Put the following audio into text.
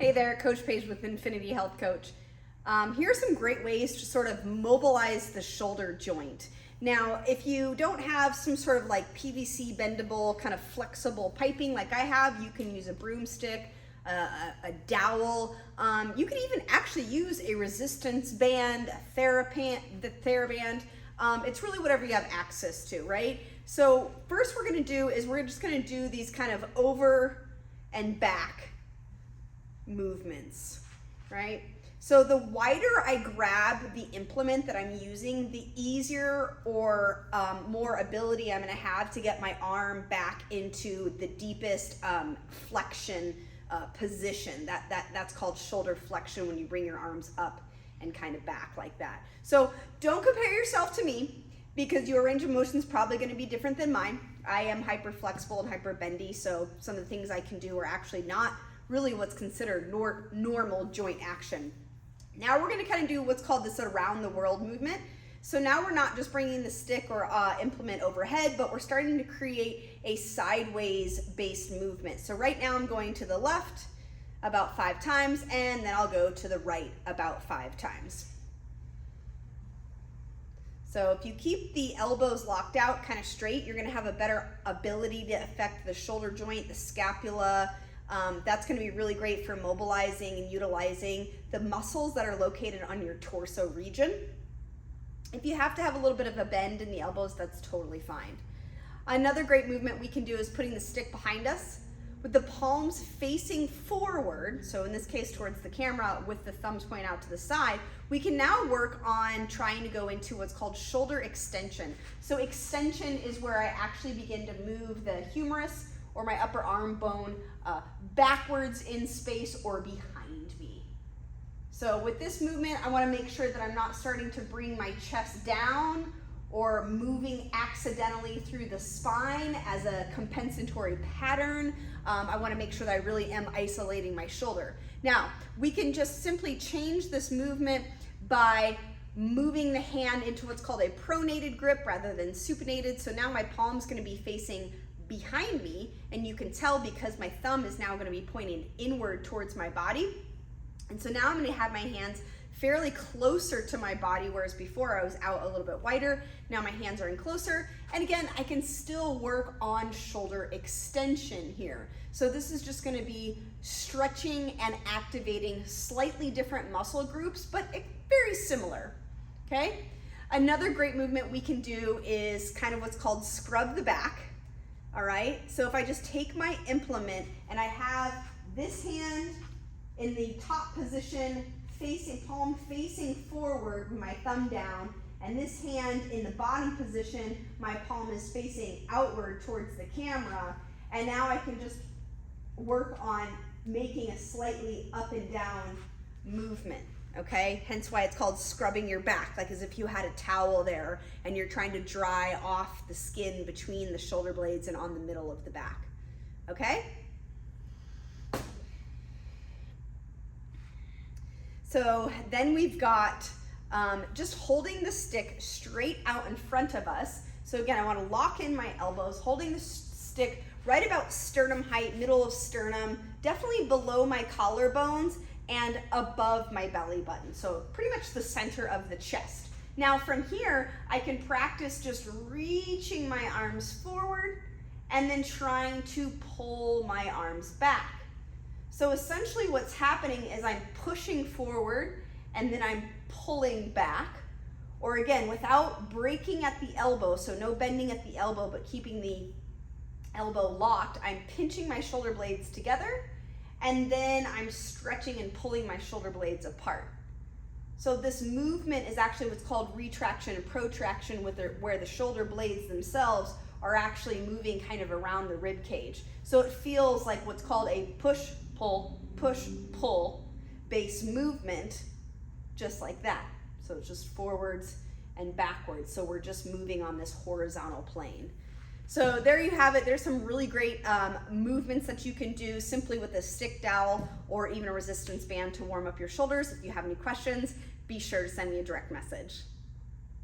Hey there, Coach Paige with Infinity Health Coach. Here are some great ways to sort of mobilize the shoulder joint. Now, if you don't have some sort of like PVC bendable kind of flexible piping like I have, you can use a broomstick, a dowel. You can even actually use a resistance band, a TheraBand. It's really whatever you have access to, right? So first we're gonna do is we're just gonna do these kind of over and back movements, right? So the wider I grab the implement that I'm using, the easier or more ability I'm gonna have to get my arm back into the deepest flexion position. That's called shoulder flexion, when you bring your arms up and kind of back like that. So don't compare yourself to me, because your range of motion is probably gonna be different than mine. I am hyper flexible and hyper bendy, so some of the things I can do are actually not really what's considered normal joint action. Now we're gonna kind of do what's called this around the world movement. So now we're not just bringing the stick or implement overhead, but we're starting to create a sideways based movement. So right now I'm going to the left about 5 times, and then I'll go to the right about 5 times. So if you keep the elbows locked out kind of straight, you're gonna have a better ability to affect the shoulder joint, the scapula. That's gonna be really great for mobilizing and utilizing the muscles that are located on your torso region. If you have to have a little bit of a bend in the elbows, that's totally fine. Another great movement we can do is putting the stick behind us with the palms facing forward. So in this case, towards the camera with the thumbs pointing out to the side. We can now work on trying to go into what's called shoulder extension. So extension is where I actually begin to move the humerus or my upper arm bone backwards in space or behind me. So with this movement, I wanna make sure that I'm not starting to bring my chest down or moving accidentally through the spine as a compensatory pattern. I wanna make sure that I really am isolating my shoulder. Now, we can just simply change this movement by moving the hand into what's called a pronated grip rather than supinated. So now my palm's gonna be facing behind me, and you can tell because my thumb is now going to be pointing inward towards my body. And so now I'm going to have my hands fairly closer to my body, whereas before I was out a little bit wider. Now my hands are in closer, and again I can still work on shoulder extension here. So this is just going to be stretching and activating slightly different muscle groups, but very similar. Okay, another great movement we can do is kind of what's called scrub the back. All right, so if I just take my implement and I have this hand in the top position, palm facing forward with my thumb down, and this hand in the bottom position, my palm is facing outward towards the camera, and now I can just work on making a slightly up and down movement. Okay, hence why it's called scrubbing your back, like as if you had a towel there and you're trying to dry off the skin between the shoulder blades and on the middle of the back. Okay? So then we've got just holding the stick straight out in front of us. So again, I want to lock in my elbows, holding the stick right about sternum height, middle of sternum, definitely below my collarbones, and above my belly button. So pretty much the center of the chest. Now from here, I can practice just reaching my arms forward and then trying to pull my arms back. So essentially what's happening is I'm pushing forward and then I'm pulling back, or again, without breaking at the elbow, so no bending at the elbow, but keeping the elbow locked, I'm pinching my shoulder blades together, and then I'm stretching and pulling my shoulder blades apart. So this movement is actually what's called retraction and protraction, where the shoulder blades themselves are actually moving kind of around the rib cage. So it feels like what's called a push, pull base movement, just like that. So it's just forwards and backwards. So we're just moving on this horizontal plane. So there you have it. There's some really great movements that you can do simply with a stick dowel or even a resistance band to warm up your shoulders. If you have any questions, be sure to send me a direct message.